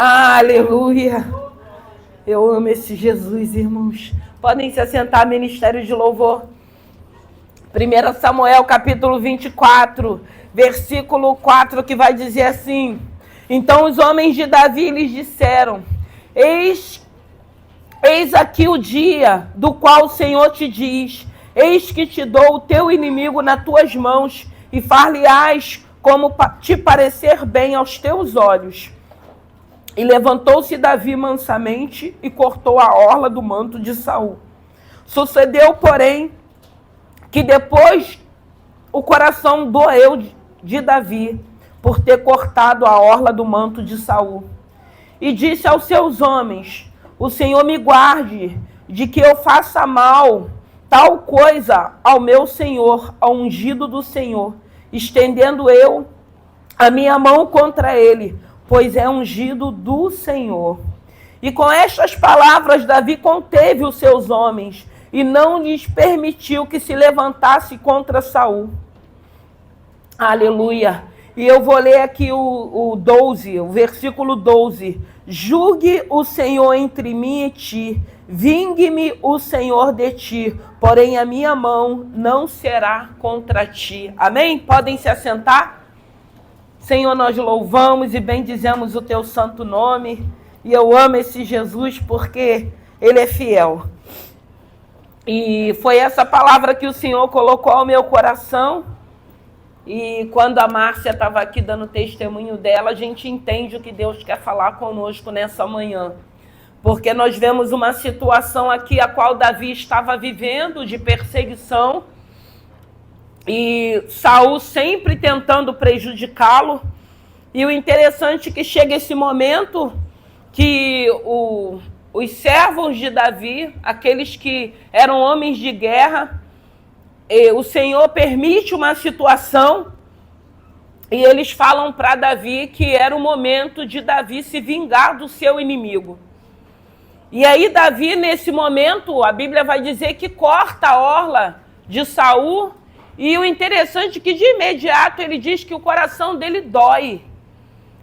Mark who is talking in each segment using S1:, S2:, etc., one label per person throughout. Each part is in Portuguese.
S1: Aleluia. Eu amo esse Jesus, irmãos. Podem se assentar, ministério de louvor. 1 Samuel, capítulo 24, versículo 4, que vai dizer assim: Então os homens de Davi lhes disseram: Eis aqui o dia do qual o Senhor te diz: Eis que te dou o teu inimigo nas tuas mãos, e far-lhe-ás como te parecer bem aos teus olhos. E levantou-se Davi mansamente e cortou a orla do manto de Saul. Sucedeu, porém, que depois o coração doeu de Davi por ter cortado a orla do manto de Saul. E disse aos seus homens: O Senhor me guarde de que eu faça mal tal coisa ao meu Senhor, ao ungido do Senhor, estendendo eu a minha mão contra ele, pois é ungido do Senhor. E com estas palavras Davi conteve os seus homens e não lhes permitiu que se levantasse contra Saul. Aleluia. E eu vou ler aqui o 12, o versículo 12. Julgue o Senhor entre mim e ti, vingue-me o Senhor de ti, porém a minha mão não será contra ti. Amém? Podem se assentar? Senhor, nós louvamos e bendizemos o teu santo nome. E eu amo esse Jesus porque ele é fiel. E foi essa palavra que o Senhor colocou ao meu coração. E quando a Márcia estava aqui dando testemunho dela, a gente entende o que Deus quer falar conosco nessa manhã. Porque nós vemos uma situação aqui a qual Davi estava vivendo de perseguição. E Saul sempre tentando prejudicá-lo. E o interessante é que chega esse momento que os servos de Davi, aqueles que eram homens de guerra, o Senhor permite uma situação e eles falam para Davi que era o momento de Davi se vingar do seu inimigo. E aí Davi, nesse momento, a Bíblia vai dizer que corta a orla de Saul. E o interessante é que de imediato ele diz que o coração dele dói.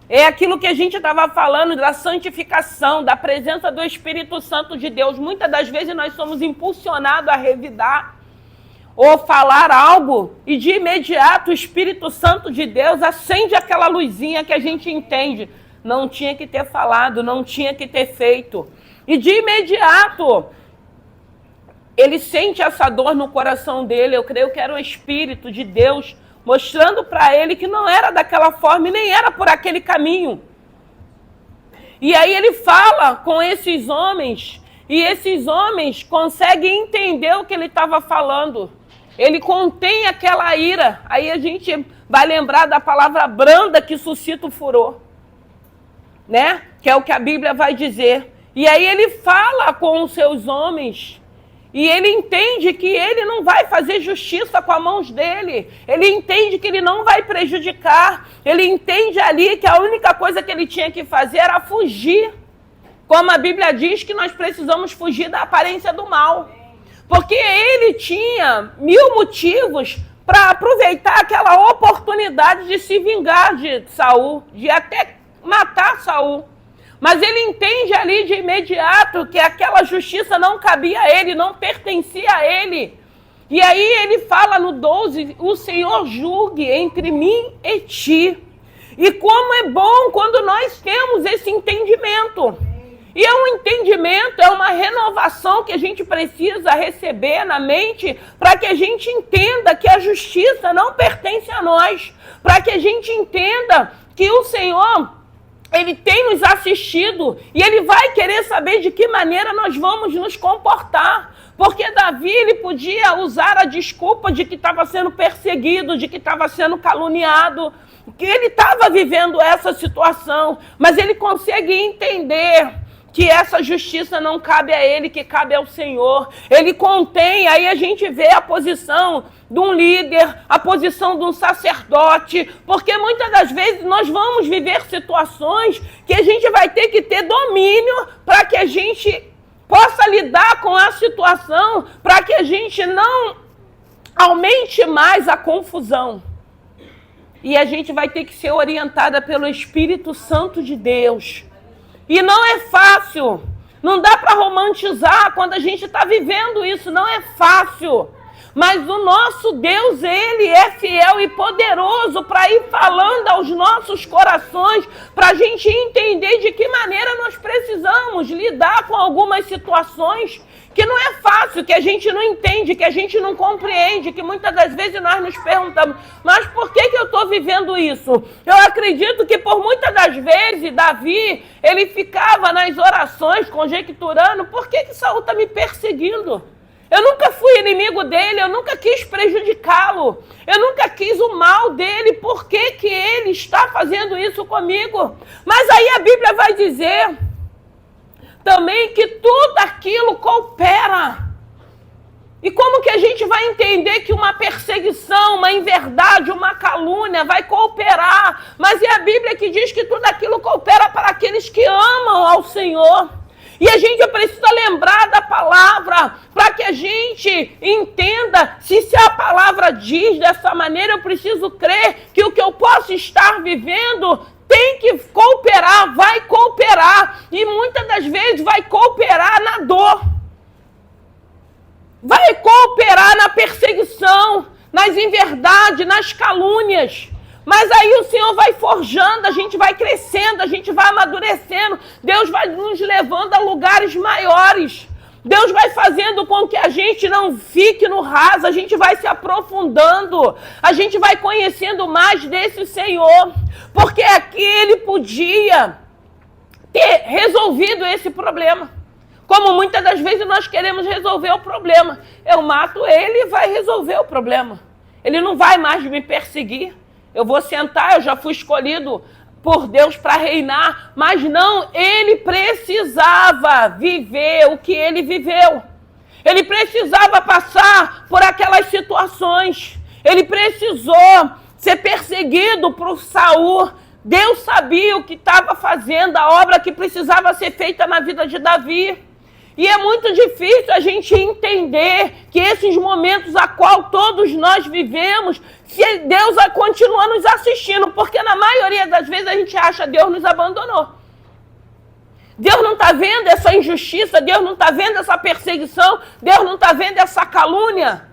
S1: É aquilo que a gente estava falando da santificação, da presença do Espírito Santo de Deus. Muitas das vezes nós somos impulsionados a revidar ou falar algo e de imediato o Espírito Santo de Deus acende aquela luzinha que a gente entende. Não tinha que ter falado, não tinha que ter feito. E de imediato ele sente essa dor no coração dele. Eu creio que era o Espírito de Deus mostrando para ele que não era daquela forma e nem era por aquele caminho. E aí ele fala com esses homens e esses homens conseguem entender o que ele estava falando. Ele contém aquela ira. Aí a gente vai lembrar da palavra branda que suscita o furor, né? Que é o que a Bíblia vai dizer. E aí ele fala com os seus homens e ele entende que ele não vai fazer justiça com as mãos dele. Ele entende que ele não vai prejudicar. Ele entende ali que a única coisa que ele tinha que fazer era fugir. Como a Bíblia diz que nós precisamos fugir da aparência do mal. Porque ele tinha 1000 motivos para aproveitar aquela oportunidade de se vingar de Saul, de até matar Saul. Mas ele entende ali de imediato que aquela justiça não cabia a ele, não pertencia a ele. E aí ele fala no 12, o Senhor julgue entre mim e ti. E como é bom quando nós temos esse entendimento. E é um entendimento, é uma renovação que a gente precisa receber na mente para que a gente entenda que a justiça não pertence a nós. Para que a gente entenda que o Senhor, ele tem nos assistido e ele vai querer saber de que maneira nós vamos nos comportar. Porque Davi, ele podia usar a desculpa de que estava sendo perseguido, de que estava sendo caluniado, que ele estava vivendo essa situação, mas ele consegue entender que essa justiça não cabe a ele, que cabe ao Senhor. Ele contém, aí a gente vê a posição de um líder, a posição de um sacerdote, porque muitas das vezes nós vamos viver situações que a gente vai ter que ter domínio para que a gente possa lidar com a situação, para que a gente não aumente mais a confusão. E a gente vai ter que ser orientada pelo Espírito Santo de Deus E não é fácil. Não dá para romantizar quando a gente está vivendo isso. Não é fácil. Mas o nosso Deus, Ele é fiel e poderoso para ir falando aos nossos corações, para a gente entender de que maneira nós precisamos lidar com algumas situações que não é fácil, que a gente não entende, que a gente não compreende, que muitas das vezes nós nos perguntamos, mas por que eu estou vivendo isso? Eu acredito que por muitas das vezes Davi, ele ficava nas orações conjecturando, por que Saul está me perseguindo? Eu nunca fui inimigo dele, eu nunca quis prejudicá-lo, eu nunca quis o mal dele, por que ele está fazendo isso comigo? Mas aí a Bíblia vai dizer também que tudo aquilo coopera. E como que a gente vai entender que uma perseguição, uma inverdade, uma calúnia vai cooperar? Mas é a Bíblia que diz que tudo aquilo coopera para aqueles que amam ao Senhor. E a gente precisa lembrar da palavra para que a gente entenda se a palavra diz dessa maneira, eu preciso crer que o que eu posso estar vivendo tem que cooperar, vai cooperar. E muitas das vezes vai cooperar na dor. Vai cooperar na perseguição, nas inverdades, nas calúnias. Mas aí o Senhor vai forjando, a gente vai crescendo, a gente vai amadurecendo. Deus vai nos levando a lugares maiores. Deus vai fazendo com que a gente não fique no raso, a gente vai se aprofundando, a gente vai conhecendo mais desse Senhor. Porque aqui Ele podia ter resolvido esse problema. Como muitas das vezes nós queremos resolver o problema. Eu mato ele e vai resolver o problema. Ele não vai mais me perseguir. Eu vou sentar, eu já fui escolhido por Deus para reinar, mas não, ele precisava viver o que ele viveu. Ele precisava passar por aquelas situações. Ele precisou ser perseguido por Saul. Deus sabia o que estava fazendo, a obra que precisava ser feita na vida de Davi. E é muito difícil a gente entender que esses momentos a qual todos nós vivemos, se Deus continua nos assistindo, porque na maioria das vezes a gente acha que Deus nos abandonou. Deus não está vendo essa injustiça, Deus não está vendo essa perseguição, Deus não está vendo essa calúnia.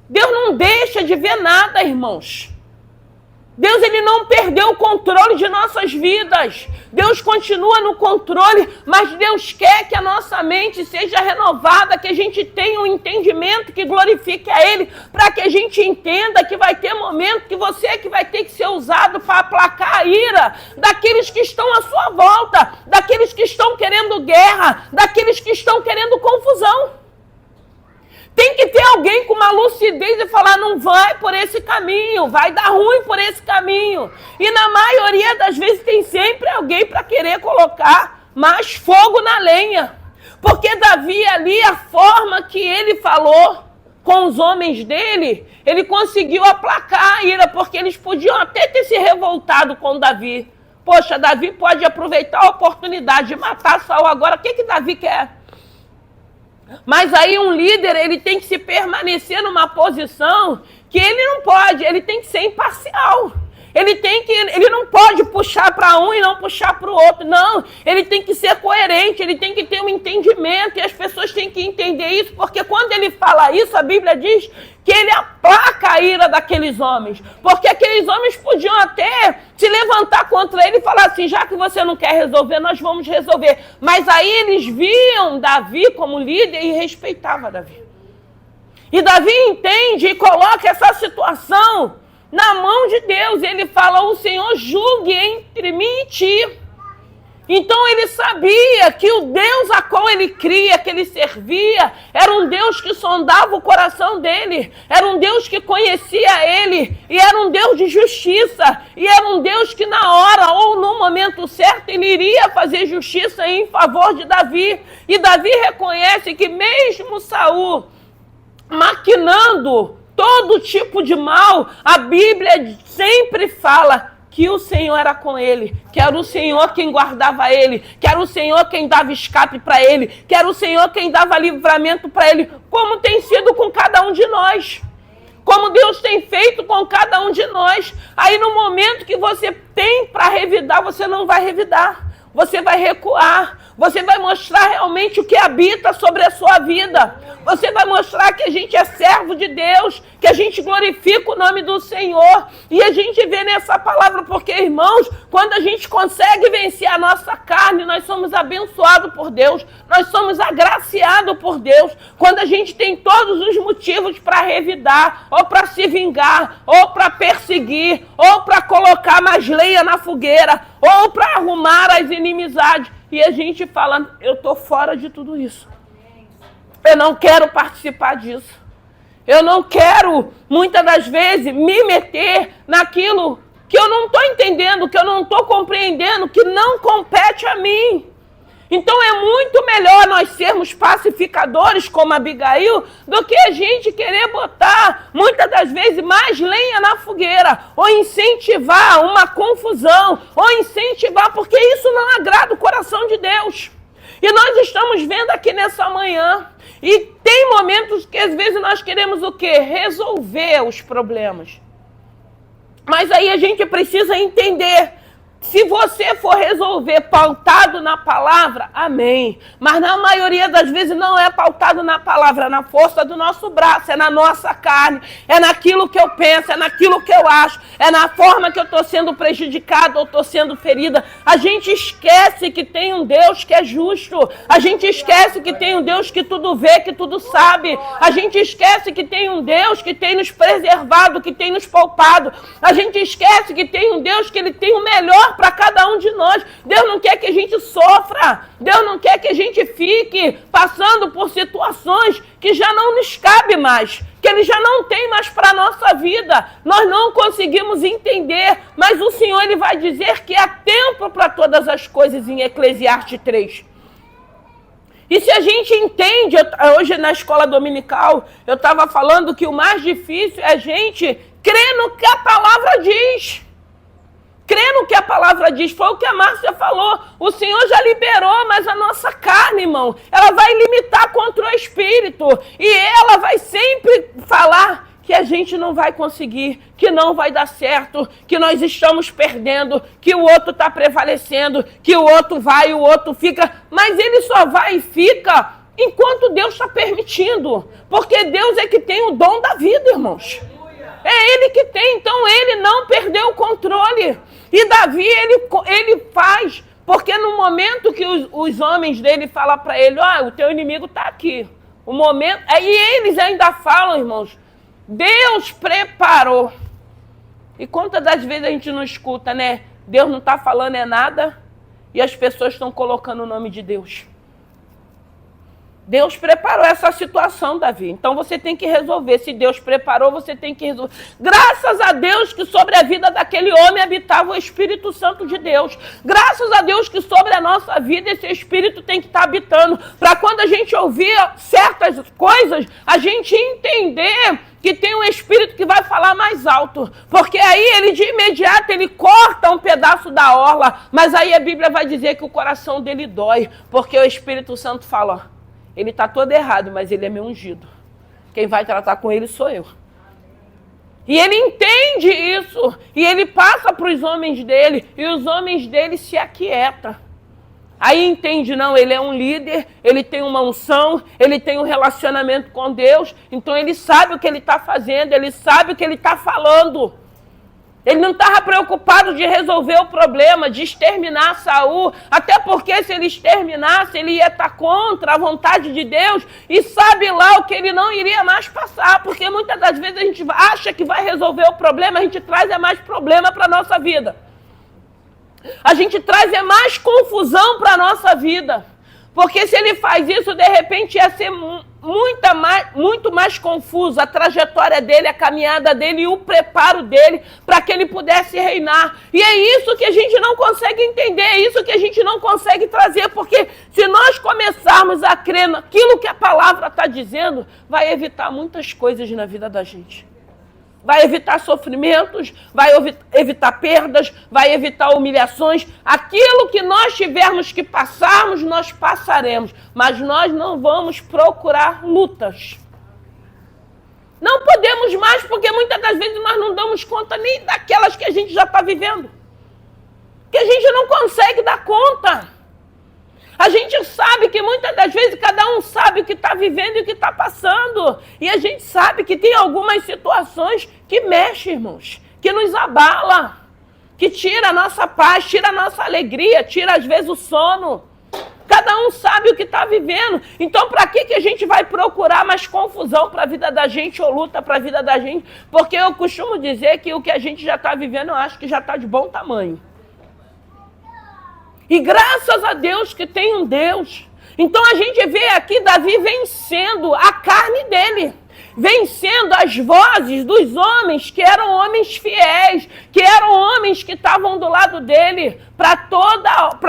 S1: Deus não deixa de ver nada, irmãos. Deus, ele não perdeu o controle de nossas vidas. Deus continua no controle, mas Deus quer que a nossa mente seja renovada, que a gente tenha um entendimento que glorifique a Ele, para que a gente entenda que vai ter momento que você é que vai ter que ser usado para aplacar a ira daqueles que estão à sua volta, daqueles que estão querendo guerra, daqueles que estão querendo confusão. Tem que ter alguém com uma lucidez e falar, não vai por esse caminho, vai dar ruim por esse caminho. E na maioria das vezes tem sempre alguém para querer colocar mais fogo na lenha. Porque Davi ali, a forma que ele falou com os homens dele, ele conseguiu aplacar a ira, porque eles podiam até ter se revoltado com Davi. Poxa, Davi pode aproveitar a oportunidade de matar Saul agora, o que Davi quer? Mas aí um líder, ele tem que se permanecer numa posição que ele não pode, ele tem que ser imparcial. Ele não pode puxar para um e não puxar para o outro, não. Ele tem que ser coerente, ele tem que ter um entendimento e as pessoas têm que entender isso, porque quando ele fala isso, a Bíblia diz que ele aplaca a ira daqueles homens, porque aqueles homens podiam até se levantar contra ele e falar assim, já que você não quer resolver, nós vamos resolver. Mas aí eles viam Davi como líder e respeitavam Davi. E Davi entende e coloca essa situação na mão de Deus. Ele fala, o Senhor julgue entre mim e ti. Então ele sabia que o Deus a qual ele cria, que ele servia, era um Deus que sondava o coração dele, era um Deus que conhecia ele, e era um Deus de justiça, e era um Deus que na hora ou no momento certo ele iria fazer justiça em favor de Davi. E Davi reconhece que mesmo Saul maquinando todo tipo de mal, a Bíblia sempre fala que o Senhor era com ele, que era o Senhor quem guardava ele, que era o Senhor quem dava escape para ele, que era o Senhor quem dava livramento para ele, como tem sido com cada um de nós, como Deus tem feito com cada um de nós. Aí no momento que você tem para revidar, você não vai revidar. você vai recuar. Você vai mostrar realmente o que habita sobre a sua vida. Você vai mostrar que a gente é servo de Deus, que a gente glorifica o nome do Senhor. E a gente vê nessa palavra, porque, irmãos, quando a gente consegue vencer a nossa carne, nós somos abençoados por Deus, nós somos agraciados por Deus. Quando a gente tem todos os motivos para revidar, ou para se vingar, ou para perseguir, ou para colocar mais lenha na fogueira, ou para arrumar as inimizades. E a gente fala, eu estou fora de tudo isso. Eu não quero participar disso. Eu não quero, muitas das vezes, me meter naquilo que eu não estou entendendo, que eu não estou compreendendo, que não compete a mim. Então é muito melhor nós sermos pacificadores, como Abigail, do que a gente querer botar, muitas das vezes, mais lenha na fogueira, ou incentivar uma confusão, ou incentivar, porque isso não agrada o coração de Deus. E nós estamos vendo aqui nessa manhã, e tem momentos que às vezes nós queremos o quê? Resolver os problemas. Mas aí a gente precisa entender. Se você for resolver pautado na palavra, amém. Mas na maioria das vezes não é pautado na palavra, é na força do nosso braço, é na nossa carne, é naquilo que eu penso, é naquilo que eu acho, é na forma que eu estou sendo prejudicada ou estou sendo ferida. A gente esquece que tem um Deus que é justo. A gente esquece que tem um Deus que tudo vê, que tudo sabe. A gente esquece que tem um Deus que tem nos preservado, que tem nos poupado. A gente esquece que tem um Deus que ele tem o melhor para cada um de nós. Deus não quer que a gente sofra. Deus não quer que a gente fique passando por situações que já não nos cabe mais, que Ele já não tem mais para a nossa vida. Nós não conseguimos entender, mas o Senhor ele vai dizer que há tempo para todas as coisas em Eclesiastes 3. E se a gente entende, hoje na escola dominical, eu estava falando que o mais difícil é a gente crer no que a palavra diz. Crer no que a palavra diz, foi o que a Márcia falou. O Senhor já liberou, mas a nossa carne, irmão, ela vai limitar contra o Espírito. E ela vai sempre falar que a gente não vai conseguir, que não vai dar certo, que nós estamos perdendo, que o outro está prevalecendo, que o outro vai e o outro fica. Mas ele só vai e fica enquanto Deus está permitindo. Porque Deus é que tem o dom da vida, irmãos. É Ele que tem, então Ele não perdeu o controle. E Davi, ele faz, porque no momento que os homens dele falam para ele, o teu inimigo está aqui. O momento, aí eles ainda falam, irmãos, Deus preparou. E quantas das vezes a gente não escuta, né? Deus não está falando é nada e as pessoas estão colocando o nome de Deus. Deus preparou essa situação, Davi. Então você tem que resolver. Se Deus preparou, você tem que resolver. Graças a Deus que sobre a vida daquele homem habitava o Espírito Santo de Deus. Graças a Deus que sobre a nossa vida esse Espírito tem que estar habitando. Para quando a gente ouvir certas coisas, a gente entender que tem um Espírito que vai falar mais alto. Porque aí ele de imediato ele corta um pedaço da orla. Mas aí a Bíblia vai dizer que o coração dele dói. Porque o Espírito Santo fala, ele está todo errado, mas ele é meu ungido. Quem vai tratar com ele sou eu. E ele entende isso. E ele passa para os homens dele. E os homens dele se aquietam. Aí entende, não, ele é um líder, ele tem uma unção, ele tem um relacionamento com Deus. Então ele sabe o que ele está fazendo, ele sabe o que ele está falando. Ele não estava preocupado de resolver o problema, de exterminar Saul, até porque se ele exterminasse, ele ia estar contra a vontade de Deus e sabe lá o que ele não iria mais passar, porque muitas das vezes a gente acha que vai resolver o problema, a gente traz mais problema para a nossa vida. A gente traz mais confusão para a nossa vida, porque se ele faz isso, de repente ia ser muito mais confuso a trajetória dele, a caminhada dele e o preparo dele para que ele pudesse reinar. E é isso que a gente não consegue entender, é isso que a gente não consegue trazer, porque se nós começarmos a crer naquilo que a palavra está dizendo, vai evitar muitas coisas na vida da gente. Vai evitar sofrimentos, vai evitar perdas, vai evitar humilhações. Aquilo que nós tivermos que passarmos, nós passaremos. Mas nós não vamos procurar lutas. Não podemos mais, porque muitas das vezes nós não damos conta nem daquelas que a gente já está vivendo. que a gente não consegue dar conta. A gente sabe que muitas das vezes cada um sabe o que está vivendo e o que está passando. E a gente sabe que tem algumas situações que mexem, irmãos, que nos abala, que tira a nossa paz, tira a nossa alegria, tira às vezes o sono. Cada um sabe o que está vivendo. Então, para que a gente vai procurar mais confusão para a vida da gente ou luta para a vida da gente? Porque eu costumo dizer que o que a gente já está vivendo, eu acho que já está de bom tamanho. E graças a Deus que tem um Deus. Então, a gente vê aqui Davi vencendo a carne dele. Vencendo as vozes dos homens que eram homens fiéis, que eram homens que estavam do lado dele para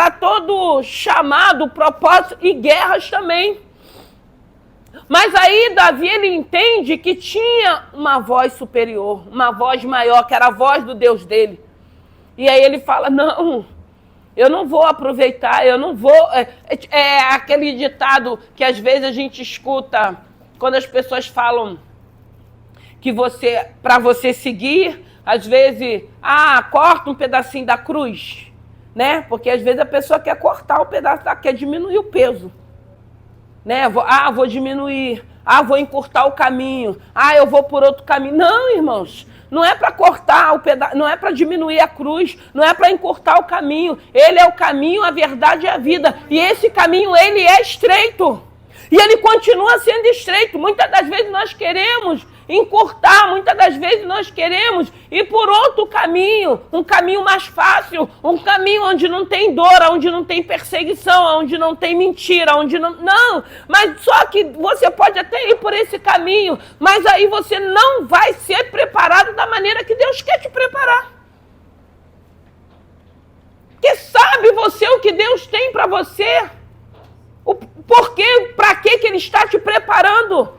S1: todo chamado, propósito e guerras também. Mas aí Davi, ele entende que tinha uma voz superior, uma voz maior, que era a voz do Deus dele. E aí ele fala, não, eu não vou aproveitar, eu não vou... É aquele ditado que às vezes a gente escuta... Quando as pessoas falam que para você seguir, às vezes, corta um pedacinho da cruz, né? Porque às vezes a pessoa quer cortar um pedaço, quer diminuir o peso, né? Vou diminuir, vou encurtar o caminho, eu vou por outro caminho. Não, irmãos, não é para cortar o pedaço, não é para diminuir a cruz, não é para encurtar o caminho. Ele é o caminho, a verdade e a vida. E esse caminho, ele é estreito. E ele continua sendo estreito. Muitas das vezes nós queremos encurtar, muitas das vezes nós queremos ir por outro caminho, um caminho mais fácil, um caminho onde não tem dor, onde não tem perseguição, onde não tem mentira, onde não... Não, mas só que você pode até ir por esse caminho, mas aí você não vai ser preparado da maneira que Deus quer te preparar. Porque sabe você o que Deus tem para você? Para que Ele está te preparando?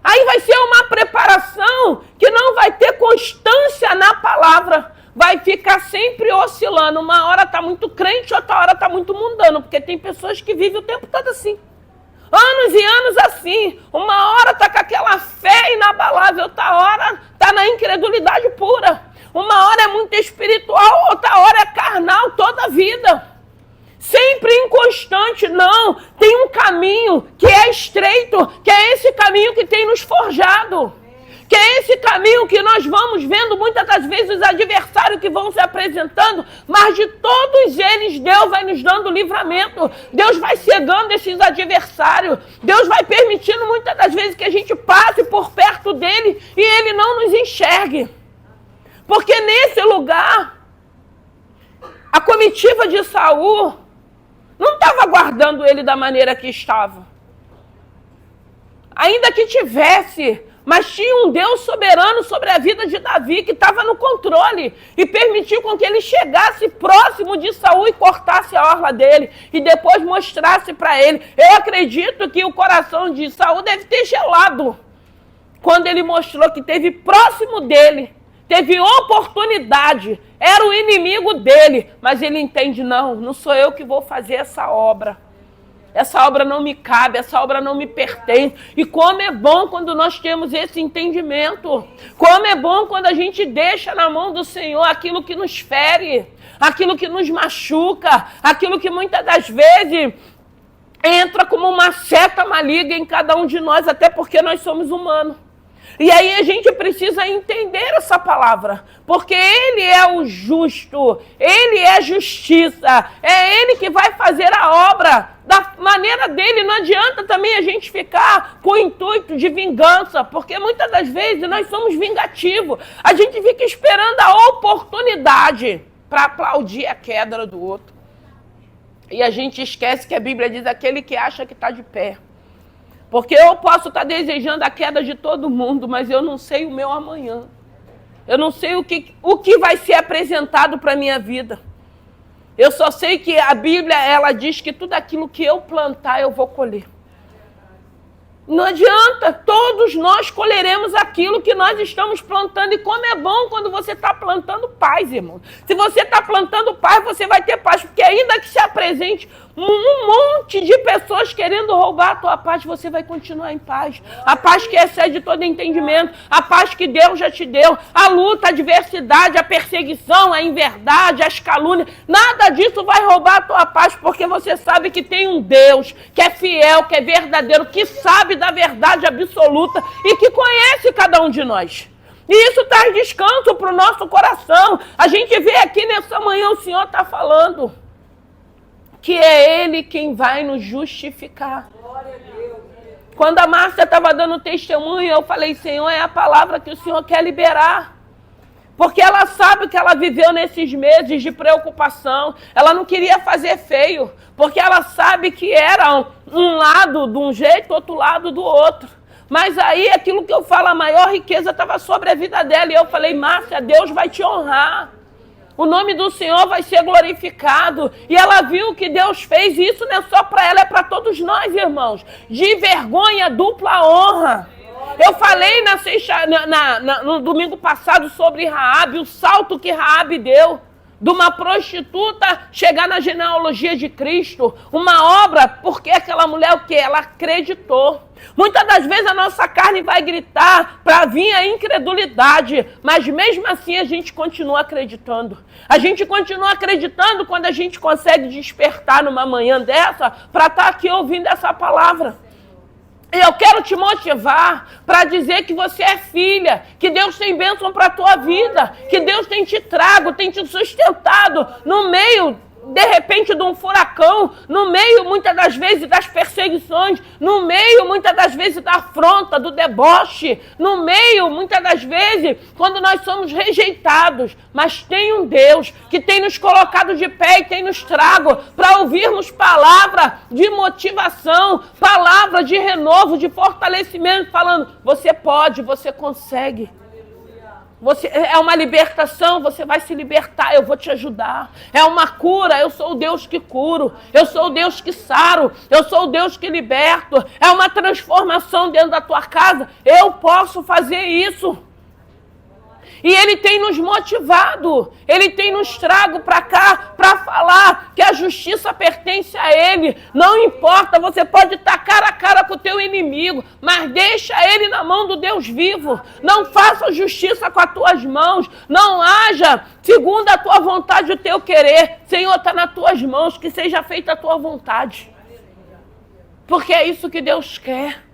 S1: Aí vai ser uma preparação que não vai ter constância na palavra. Vai ficar sempre oscilando. Uma hora está muito crente, outra hora está muito mundano. Porque tem pessoas que vivem o tempo todo assim. Anos e anos assim. Uma hora está com aquela fé inabalável, outra hora está na incredulidade pura. Uma hora é muito espiritual, outra hora é carnal toda a vida. Sempre inconstante, não. Tem um caminho que é estreito, que é esse caminho que tem nos forjado. Que é esse caminho que nós vamos vendo muitas das vezes os adversários que vão se apresentando, mas de todos eles Deus vai nos dando livramento. Deus vai cegando esses adversários. Deus vai permitindo muitas das vezes que a gente passe por perto dele e ele não nos enxergue. Porque nesse lugar, a comitiva de Saul não estava guardando ele da maneira que estava. Ainda que tivesse, mas tinha um Deus soberano sobre a vida de Davi que estava no controle e permitiu com que ele chegasse próximo de Saul e cortasse a orla dele e depois mostrasse para ele. Eu acredito que o coração de Saul deve ter gelado quando ele mostrou que teve próximo dele. Teve oportunidade, era o inimigo dele, mas ele entende, não sou eu que vou fazer essa obra. Essa obra não me cabe, essa obra não me pertence. E como é bom quando nós temos esse entendimento. Como é bom quando a gente deixa na mão do Senhor aquilo que nos fere, aquilo que nos machuca, aquilo que muitas das vezes entra como uma seta maligna em cada um de nós, até porque nós somos humanos. E aí a gente precisa entender essa palavra, porque Ele é o justo, Ele é justiça, é Ele que vai fazer a obra da maneira dele. Não adianta também a gente ficar com o intuito de vingança, porque muitas das vezes nós somos vingativos, a gente fica esperando a oportunidade para aplaudir a queda do outro. E a gente esquece que a Bíblia diz aquele que acha que está de pé. Porque eu posso estar desejando a queda de todo mundo, mas eu não sei o meu amanhã. Eu não sei o que vai ser apresentado para a minha vida. Eu só sei que a Bíblia, ela diz que tudo aquilo que eu plantar, eu vou colher. Não adianta, todos nós colheremos aquilo que nós estamos plantando. E como é bom quando você está plantando paz, irmão. Se você está plantando paz, você vai ter paz. Porque ainda que se apresente um monte diante de pessoas querendo roubar a tua paz, você vai continuar em paz. A paz que excede todo entendimento, a paz que Deus já te deu. A luta, a adversidade, a perseguição, a inverdade, as calúnias, nada disso vai roubar a tua paz, porque você sabe que tem um Deus que é fiel, que é verdadeiro, que sabe da verdade absoluta e que conhece cada um de nós. E isso traz descanso para o nosso coração. A gente vê aqui nessa manhã o Senhor está falando que é Ele quem vai nos justificar. Quando a Márcia estava dando testemunho, eu falei, Senhor, é a palavra que o Senhor quer liberar. Porque ela sabe que ela viveu nesses meses de preocupação. Ela não queria fazer feio, porque ela sabe que era um lado de um jeito, outro lado do outro. Mas aí aquilo que eu falo, a maior riqueza estava sobre a vida dela. E eu falei, Márcia, Deus vai te honrar. O nome do Senhor vai ser glorificado. E ela viu que Deus fez. E isso não é só para ela, é para todos nós, irmãos. De vergonha, dupla honra. Eu falei no domingo passado sobre Raabe, o salto que Raabe deu. De uma prostituta chegar na genealogia de Cristo. Uma obra, porque aquela mulher, o quê? Ela acreditou. Muitas das vezes a nossa carne vai gritar para vir a incredulidade, mas mesmo assim a gente continua acreditando. A gente continua acreditando quando a gente consegue despertar numa manhã dessa para estar aqui ouvindo essa palavra. E eu quero te motivar para dizer que você é filha, que Deus tem bênção para a tua vida, que Deus tem te trago, tem te sustentado no meio, de repente, de um furacão, no meio, muitas das vezes, das perseguições, no meio, muitas das vezes, da afronta, do deboche, no meio, muitas das vezes, quando nós somos rejeitados. Mas tem um Deus que tem nos colocado de pé e tem nos trago para ouvirmos palavra de motivação, palavra de renovo, de fortalecimento, falando, você pode, você consegue. É uma libertação, você vai se libertar, eu vou te ajudar. É uma cura, eu sou o Deus que curo. Eu sou o Deus que saro. Eu sou o Deus que liberto. É uma transformação dentro da tua casa. Eu posso fazer isso. E Ele tem nos motivado, Ele tem nos trago para cá para falar que a justiça pertence a Ele. Não importa, você pode estar cara a cara com o teu inimigo, mas deixa ele na mão do Deus vivo. Não faça justiça com as tuas mãos, não haja segundo a tua vontade o teu querer. Senhor, está nas tuas mãos, que seja feita a tua vontade. Porque é isso que Deus quer.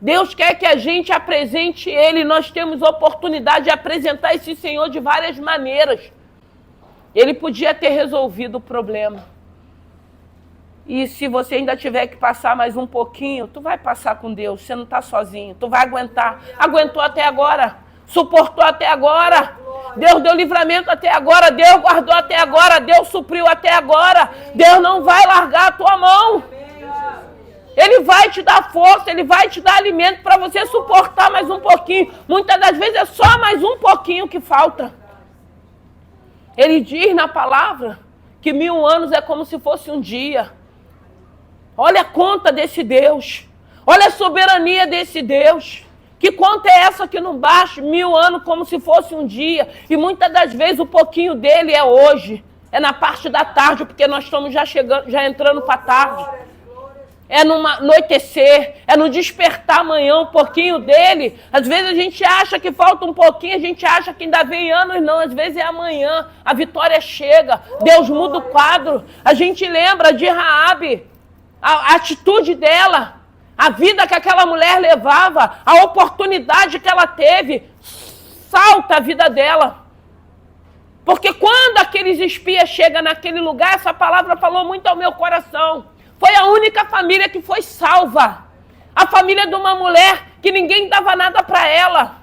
S1: Deus quer que a gente apresente Ele. Nós temos oportunidade de apresentar esse Senhor de várias maneiras. Ele podia ter resolvido o problema. E se você ainda tiver que passar mais um pouquinho, tu vai passar com Deus. Você não está sozinho. Tu vai aguentar. Aguentou até agora. Suportou até agora. Deus deu livramento até agora. Deus guardou até agora. Deus supriu até agora. Deus não vai largar a tua mão. Ele vai te dar força, Ele vai te dar alimento para você suportar mais um pouquinho. Muitas das vezes é só mais um pouquinho que falta. Ele diz na palavra que 1000 anos é como se fosse um dia. Olha a conta desse Deus. Olha a soberania desse Deus. Que conta é essa que não baixa 1000 anos como se fosse um dia? E muitas das vezes o pouquinho dele é hoje. É na parte da tarde, porque nós estamos já entrando para a tarde. É no anoitecer, é no despertar amanhã um pouquinho dele. Às vezes a gente acha que falta um pouquinho, a gente acha que ainda vem anos, não. Às vezes é amanhã, a vitória chega, Deus muda o quadro. A gente lembra de Raabe, a atitude dela, a vida que aquela mulher levava, a oportunidade que ela teve, salta a vida dela. Porque quando aqueles espias chegam naquele lugar, essa palavra falou muito ao meu coração. Foi a única família que foi salva. A família de uma mulher que ninguém dava nada para ela.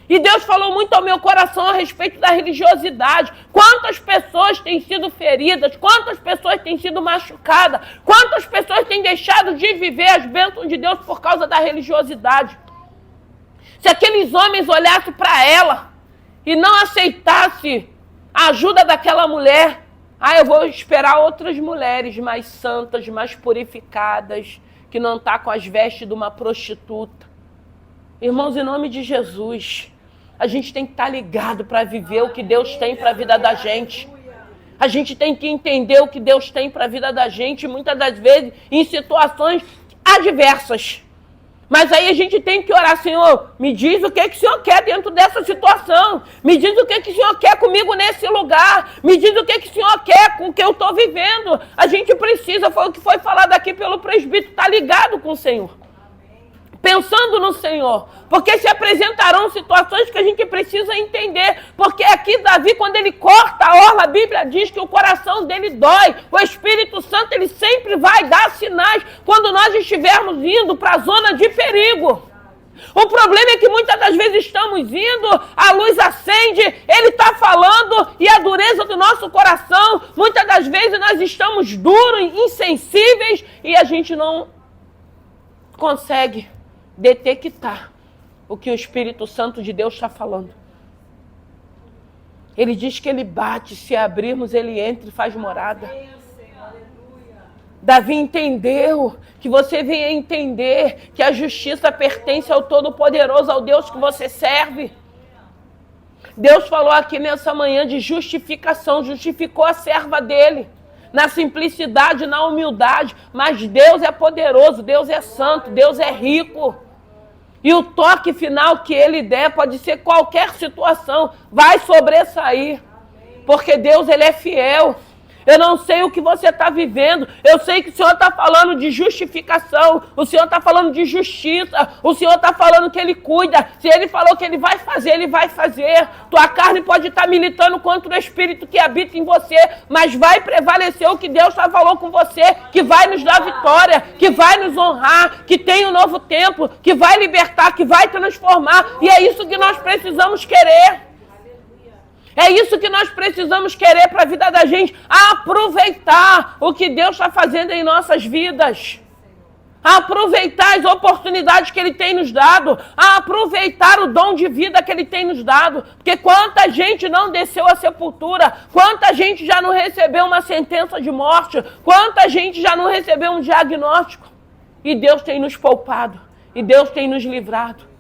S1: E Deus falou muito ao meu coração a respeito da religiosidade. Quantas pessoas têm sido feridas, quantas pessoas têm sido machucadas, quantas pessoas têm deixado de viver as bênçãos de Deus por causa da religiosidade. Se aqueles homens olhassem para ela e não aceitassem a ajuda daquela mulher, eu vou esperar outras mulheres mais santas, mais purificadas, que não estão com as vestes de uma prostituta. Irmãos, em nome de Jesus, a gente tem que estar ligado para viver o que Deus tem para a vida da gente. A gente tem que entender o que Deus tem para a vida da gente, muitas das vezes em situações adversas. Mas aí a gente tem que orar, Senhor, me diz o que o Senhor quer dentro dessa situação. Me diz o que o Senhor quer comigo nesse lugar. Me diz o que o Senhor quer com o que eu estou vivendo. A gente precisa, foi o que foi falado aqui pelo presbítero, estar ligado com o Senhor. Pensando no Senhor, porque se apresentarão situações que a gente precisa entender, porque aqui Davi, quando ele corta a orla, a Bíblia diz que o coração dele dói, o Espírito Santo ele sempre vai dar sinais quando nós estivermos indo para a zona de perigo. O problema é que muitas das vezes estamos indo, a luz acende, ele está falando e a dureza do nosso coração, muitas das vezes nós estamos duros, insensíveis e a gente não consegue detectar o que o Espírito Santo de Deus está falando. Ele diz que ele bate, se abrirmos ele entra e faz morada. Davi entendeu, que você venha entender que a justiça pertence ao Todo-Poderoso, ao Deus que você serve. Deus falou aqui nessa manhã de justificação, justificou a serva dele. Na simplicidade, na humildade, mas Deus é poderoso, Deus é santo, Deus é rico. E o toque final que ele der pode ser qualquer situação, vai sobressair, porque Deus ele é fiel. Eu não sei o que você está vivendo, eu sei que o Senhor está falando de justificação, o Senhor está falando de justiça, o Senhor está falando que Ele cuida, se Ele falou que Ele vai fazer, Ele vai fazer. Tua carne pode estar militando contra o Espírito que habita em você, mas vai prevalecer o que Deus já falou com você, que vai nos dar vitória, que vai nos honrar, que tem um novo tempo, que vai libertar, que vai transformar, e é isso que nós precisamos querer. É isso que nós precisamos querer para a vida da gente, aproveitar o que Deus está fazendo em nossas vidas, aproveitar as oportunidades que Ele tem nos dado, aproveitar o dom de vida que Ele tem nos dado, porque quanta gente não desceu à sepultura, quanta gente já não recebeu uma sentença de morte, quanta gente já não recebeu um diagnóstico, e Deus tem nos poupado, e Deus tem nos livrado.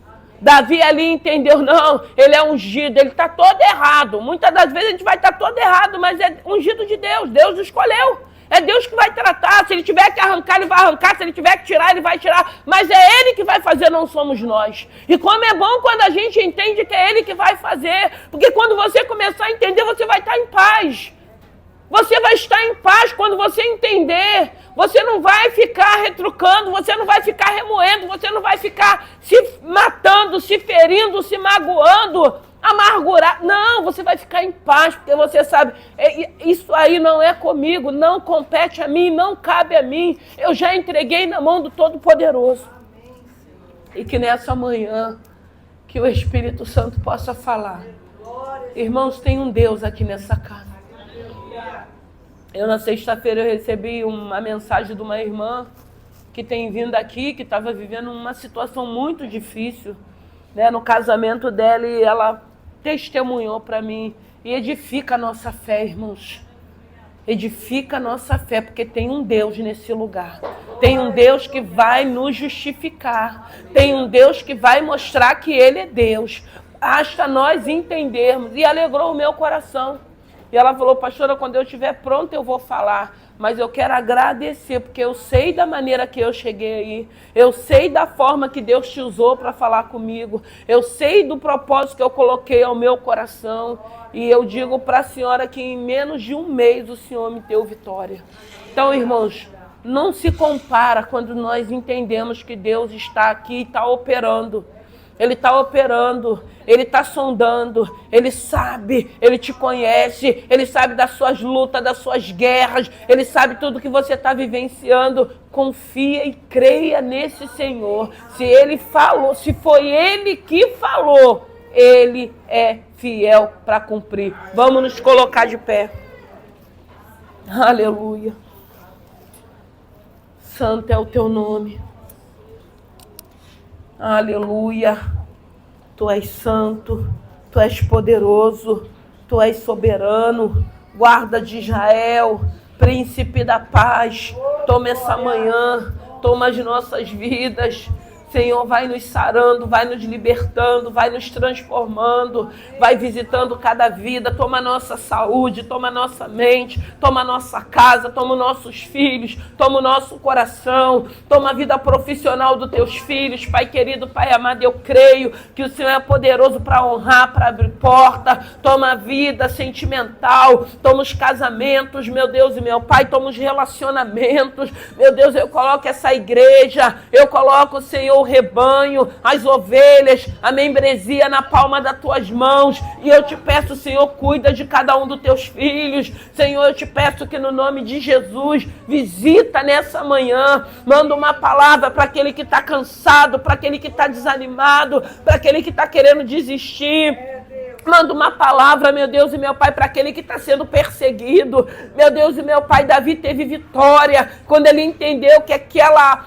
S1: Davi ali entendeu, não, ele é ungido, ele está todo errado. Muitas das vezes a gente vai estar todo errado, mas é ungido de Deus, Deus o escolheu. É Deus que vai tratar, se ele tiver que arrancar, ele vai arrancar, se ele tiver que tirar, ele vai tirar. Mas é ele que vai fazer, não somos nós. E como é bom quando a gente entende que é ele que vai fazer, porque quando você começar a entender, você vai estar em paz. Você vai estar em paz quando você entender. Você não vai ficar retrucando, você não vai ficar remoendo, você não vai ficar se matando, se ferindo, se magoando, amargurado. Não, você vai ficar em paz, porque você sabe, isso aí não é comigo, não compete a mim, não cabe a mim. Eu já entreguei na mão do Todo-Poderoso. E que nessa manhã, que o Espírito Santo possa falar. Irmãos, tem um Deus aqui nessa casa. Eu na sexta-feira eu recebi uma mensagem de uma irmã que tem vindo aqui, que estava vivendo uma situação muito difícil, né, no casamento dela, e ela testemunhou para mim, e edifica a nossa fé, irmãos. Edifica a nossa fé, porque tem um Deus nesse lugar. Tem um Deus que vai nos justificar. Tem um Deus que vai mostrar que Ele é Deus. Basta nós entendermos. E alegrou o meu coração. E ela falou, pastora, quando eu estiver pronta eu vou falar, mas eu quero agradecer, porque eu sei da maneira que eu cheguei aí, eu sei da forma que Deus te usou para falar comigo, eu sei do propósito que eu coloquei ao meu coração, e eu digo para a senhora que em menos de um mês o Senhor me deu vitória. Então, irmãos, não se compara quando nós entendemos que Deus está aqui e está operando. Ele está operando, Ele está sondando, Ele sabe, Ele te conhece, Ele sabe das suas lutas, das suas guerras, Ele sabe tudo que você está vivenciando. Confia e creia nesse Senhor. Se Ele falou, se foi Ele que falou, Ele é fiel para cumprir. Vamos nos colocar de pé. Aleluia. Santo é o teu nome. Aleluia, Tu és santo, Tu és poderoso, Tu és soberano, guarda de Israel, príncipe da paz, toma essa manhã, toma as nossas vidas, Senhor, vai nos sarando, vai nos libertando, vai nos transformando, vai visitando cada vida, toma a nossa saúde, toma a nossa mente, toma a nossa casa, toma os nossos filhos, toma o nosso coração, toma a vida profissional dos teus filhos, Pai querido, Pai amado, eu creio que o Senhor é poderoso para honrar, para abrir porta, toma a vida sentimental, toma os casamentos, meu Deus e meu Pai, toma os relacionamentos, meu Deus, eu coloco essa igreja, eu coloco, Senhor, o rebanho, as ovelhas, a membresia na palma das tuas mãos, e eu te peço, Senhor, cuida de cada um dos teus filhos, Senhor, eu te peço que no nome de Jesus, visita nessa manhã, manda uma palavra para aquele que está cansado, para aquele que está desanimado, para aquele que está querendo desistir. Manda uma palavra, meu Deus e meu Pai, para aquele que está sendo perseguido. Meu Deus e meu Pai, Davi teve vitória quando ele entendeu que aquela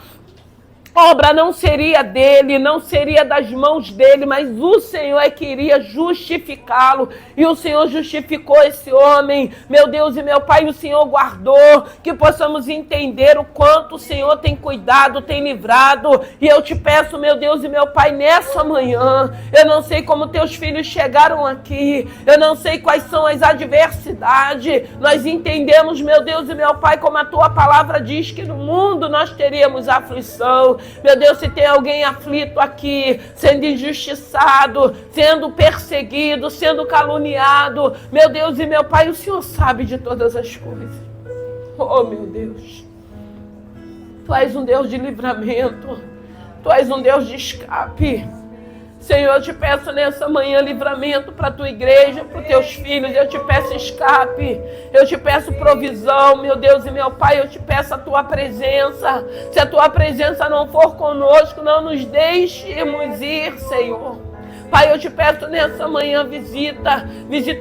S1: obra não seria dele, não seria das mãos dele, mas o Senhor é que iria justificá-lo. E o Senhor justificou esse homem. Meu Deus e meu Pai, o Senhor guardou, que possamos entender o quanto o Senhor tem cuidado, tem livrado. E eu te peço, meu Deus e meu Pai, nessa manhã, eu não sei como teus filhos chegaram aqui, eu não sei quais são as adversidades. Nós entendemos, meu Deus e meu Pai, como a tua palavra diz que no mundo nós teríamos aflição. Meu Deus, se tem alguém aflito aqui, sendo injustiçado, sendo perseguido, sendo caluniado, meu Deus e meu Pai, o Senhor sabe de todas as coisas. Oh, meu Deus, Tu és um Deus de livramento, Tu és um Deus de escape. Senhor, eu te peço nessa manhã livramento para a tua igreja, para os teus filhos. Eu te peço escape, eu te peço provisão, meu Deus e meu Pai. Eu te peço a tua presença. Se a tua presença não for conosco, não nos deixemos ir, Senhor. Pai, eu te peço nessa manhã, visita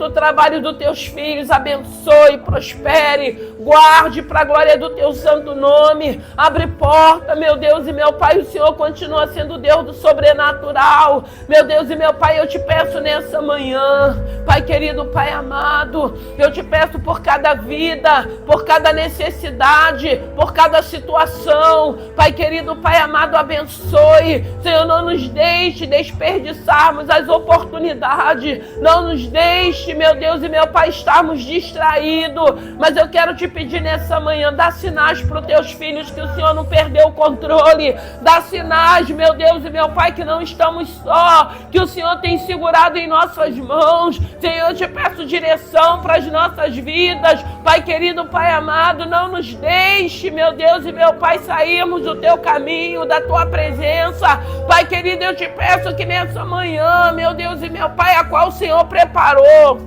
S1: o trabalho dos teus filhos, abençoe, prospere, guarde para a glória do teu santo nome, abre porta, meu Deus e meu Pai, o Senhor continua sendo Deus do sobrenatural, meu Deus e meu Pai, eu te peço nessa manhã, Pai querido, Pai amado, eu te peço por cada vida, por cada necessidade, por cada situação, Pai querido, Pai amado, abençoe, Senhor, não nos deixe desperdiçarmos as oportunidades, não nos deixe, meu Deus e meu Pai, estarmos distraídos, mas eu quero te pedir nessa manhã, dá sinais para os teus filhos que o Senhor não perdeu o controle, dá sinais, meu Deus e meu Pai, que não estamos só, que o Senhor tem segurado em nossas mãos. Senhor, eu te peço direção para as nossas vidas, Pai querido, Pai amado, não nos deixe, meu Deus e meu Pai, sairmos do teu caminho, da tua presença, Pai querido, eu te peço que nessa manhã, meu Deus e meu Pai, a qual o Senhor preparou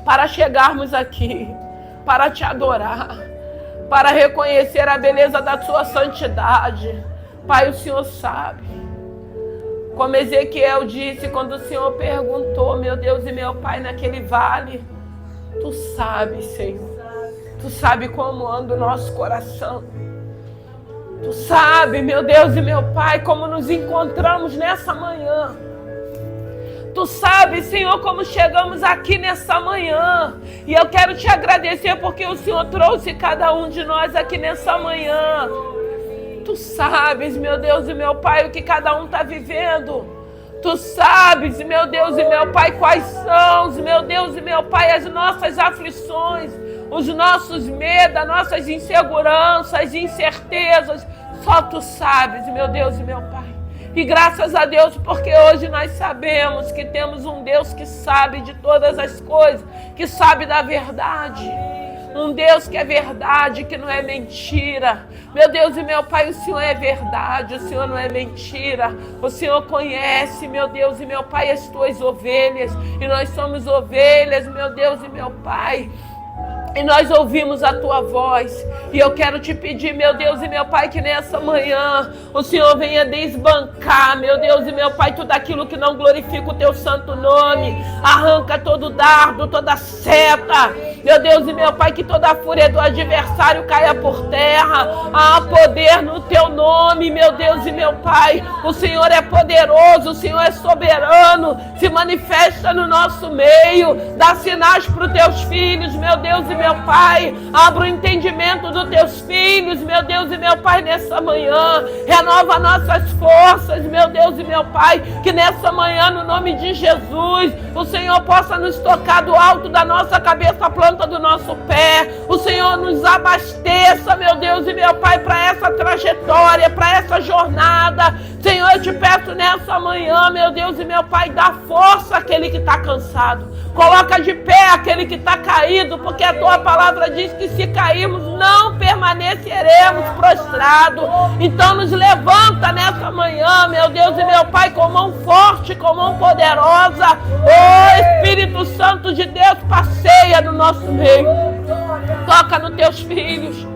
S1: para chegarmos aqui, para te adorar, para reconhecer a beleza da sua santidade. Pai, o Senhor sabe, como Ezequiel disse quando o Senhor perguntou, meu Deus e meu Pai, naquele vale, Tu sabes, Senhor, Tu sabe como anda o nosso coração, Tu sabe, meu Deus e meu Pai, como nos encontramos nessa manhã. Tu sabes, Senhor, como chegamos aqui nessa manhã. E eu quero te agradecer porque o Senhor trouxe cada um de nós aqui nessa manhã. Tu sabes, meu Deus e meu Pai, o que cada um está vivendo. Tu sabes, meu Deus e meu Pai, quais são, meu Deus e meu Pai, as nossas aflições, os nossos medos, as nossas inseguranças, incertezas. Só Tu sabes, meu Deus e meu Pai. E graças a Deus, porque hoje nós sabemos que temos um Deus que sabe de todas as coisas, que sabe da verdade. Um Deus que é verdade, que não é mentira. Meu Deus e meu Pai, o Senhor é verdade, o Senhor não é mentira. O Senhor conhece, meu Deus e meu Pai, as tuas ovelhas. E nós somos ovelhas, meu Deus e meu Pai. E nós ouvimos a Tua voz. E eu quero te pedir, meu Deus e meu Pai, que nessa manhã o Senhor venha desbancar, meu Deus e meu Pai, tudo aquilo que não glorifica o Teu santo nome. Arranca todo dardo, toda seta, Meu Deus e meu Pai, que toda a fúria do adversário caia por terra. Há poder no teu nome, meu Deus e meu Pai. O Senhor é poderoso, o Senhor é soberano. Se manifesta no nosso meio. Dá sinais para os teus filhos, meu Deus e meu Pai. Abra o entendimento dos teus filhos, meu Deus e meu Pai, nessa manhã. Renova nossas forças, meu Deus e meu Pai. Que nessa manhã, no nome de Jesus, o Senhor possa nos tocar do alto da nossa cabeça, a planta do nosso pé. O Senhor nos abasteça, meu Deus e meu Pai, para essa trajetória, para essa jornada. Senhor, eu te peço nessa manhã, meu Deus e meu Pai, dá força àquele que está cansado. Coloca de pé aquele que está caído, porque a tua palavra diz que se cairmos, não permaneceremos prostrados. Então nos levanta nessa manhã, meu Deus e meu Pai, com mão forte, com mão poderosa. Ô Espírito Santo de Deus, passeia no nosso meio. Toca nos teus filhos.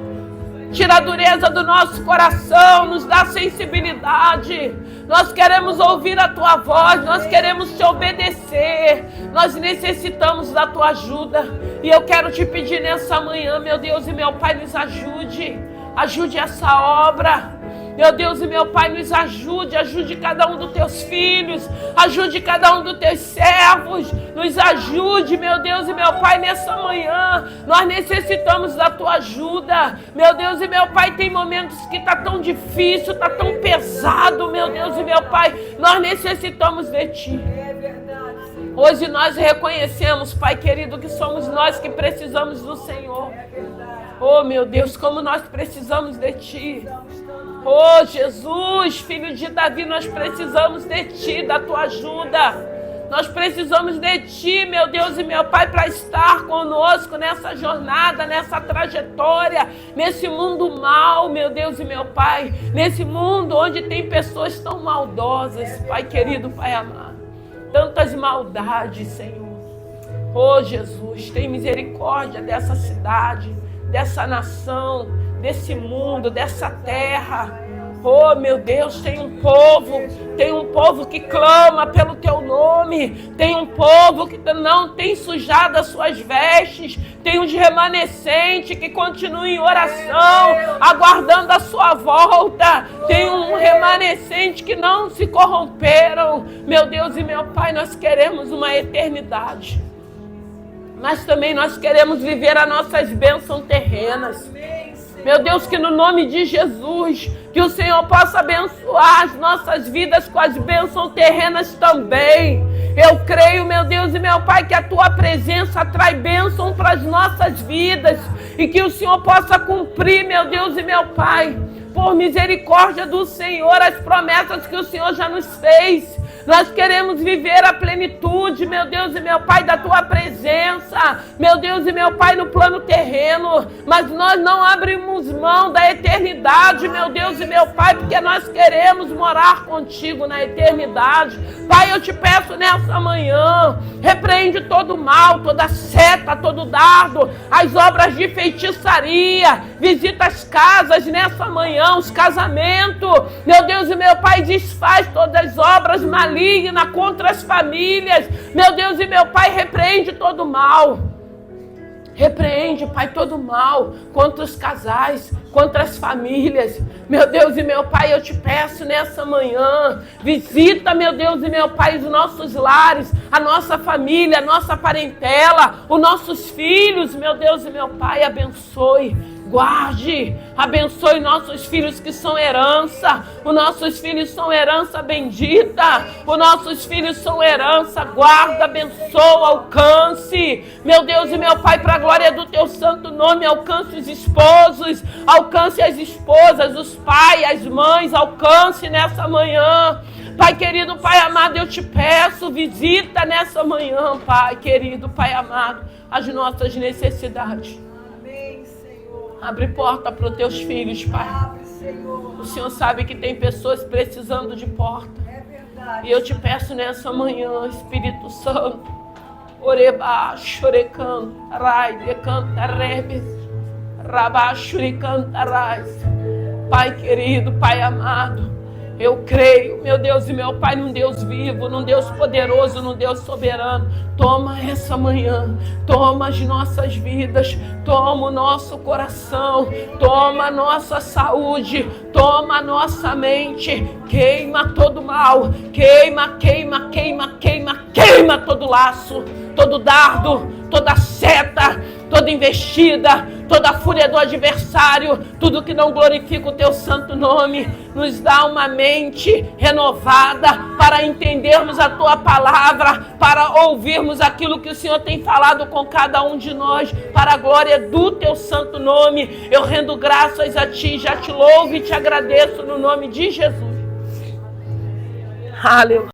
S1: Tira a dureza do nosso coração, nos dá sensibilidade. Nós queremos ouvir a tua voz, nós queremos te obedecer. Nós necessitamos da tua ajuda. E eu quero te pedir nessa manhã, meu Deus e meu Pai, nos ajude. Ajude essa obra. Meu Deus e meu Pai, nos ajude. Ajude cada um dos teus filhos. Ajude cada um dos teus servos. Nos ajude, meu Deus e meu Pai, nessa manhã. Nós necessitamos da tua ajuda. Meu Deus e meu Pai, tem momentos que está tão difícil, está tão pesado, meu Deus e meu Pai. Nós necessitamos de ti. Hoje nós reconhecemos, Pai querido, que somos nós que precisamos do Senhor. Oh, meu Deus, como nós precisamos de ti. Oh, Jesus, filho de Davi, nós precisamos de ti, da tua ajuda. Nós precisamos de ti, meu Deus e meu Pai, para estar conosco nessa jornada, nessa trajetória, nesse mundo mal, meu Deus e meu Pai. Nesse mundo onde tem pessoas tão maldosas, Pai querido, Pai amado. Tantas maldades, Senhor. Oh, Jesus, tem misericórdia dessa cidade, dessa nação, desse mundo, dessa terra. Oh, meu Deus, tem um povo que clama pelo teu nome, tem um povo que não tem sujado as suas vestes, tem uns remanescentes que continuam em oração, aguardando a sua volta, tem um remanescente que não se corromperam. Meu Deus e meu Pai, nós queremos uma eternidade, mas também nós queremos viver as nossas bênçãos terrenas. Meu Deus, que no nome de Jesus, que o Senhor possa abençoar as nossas vidas com as bênçãos terrenas também. Eu creio, meu Deus e meu Pai, que a tua presença traz bênção para as nossas vidas e que o Senhor possa cumprir, meu Deus e meu Pai, por misericórdia do Senhor, as promessas que o Senhor já nos fez. Nós queremos viver a plenitude, meu Deus e meu Pai, da tua presença, meu Deus e meu Pai, no plano terreno, mas nós não abrimos mão da eternidade, meu Deus e meu Pai, porque nós queremos morar contigo na eternidade. Pai, eu te peço nessa manhã, repreende todo mal, toda seta, todo dardo, as obras de feitiçaria, visita as casas nessa manhã, os casamentos, meu Deus e meu Pai, desfaz todas as obras malignas contra as famílias. Meu Deus e meu Pai, repreende todo mal. Repreende, Pai, todo mal contra os casais, contra as famílias. Meu Deus e meu Pai, eu te peço nessa manhã, visita, meu Deus e meu Pai, os nossos lares, a nossa família, a nossa parentela, os nossos filhos, meu Deus e meu Pai, abençoe. Guarde, abençoe nossos filhos que são herança. Os nossos filhos são herança bendita. Os nossos filhos são herança. Guarda, abençoa, alcance. Meu Deus e meu Pai, para a glória do teu santo nome, alcance os esposos, alcance as esposas, os pais, as mães, alcance nessa manhã. Pai querido, Pai amado, eu te peço, visita nessa manhã, Pai querido, Pai amado, as nossas necessidades. Abre porta para os teus filhos, Pai. O Senhor sabe que tem pessoas precisando de porta. E eu te peço nessa manhã, Espírito Santo. Oreba, chorecan, rai, decanta, rebes, rabá, churican, rais. Pai querido, Pai amado, Eu creio, meu Deus e meu Pai, num Deus vivo, num Deus poderoso, num Deus soberano. Toma essa manhã, toma as nossas vidas, toma o nosso coração, toma a nossa saúde, toma a nossa mente, queima todo mal, queima, queima, queima, queima, queima todo laço, todo dardo, toda seta, toda investida, toda fúria do adversário, tudo que não glorifica o teu santo nome. Nos dá uma mente renovada para entendermos a tua palavra, para ouvirmos aquilo que o Senhor tem falado com cada um de nós, para a glória do teu santo nome. Eu rendo graças a ti, já te louvo e te agradeço no nome de Jesus. Aleluia.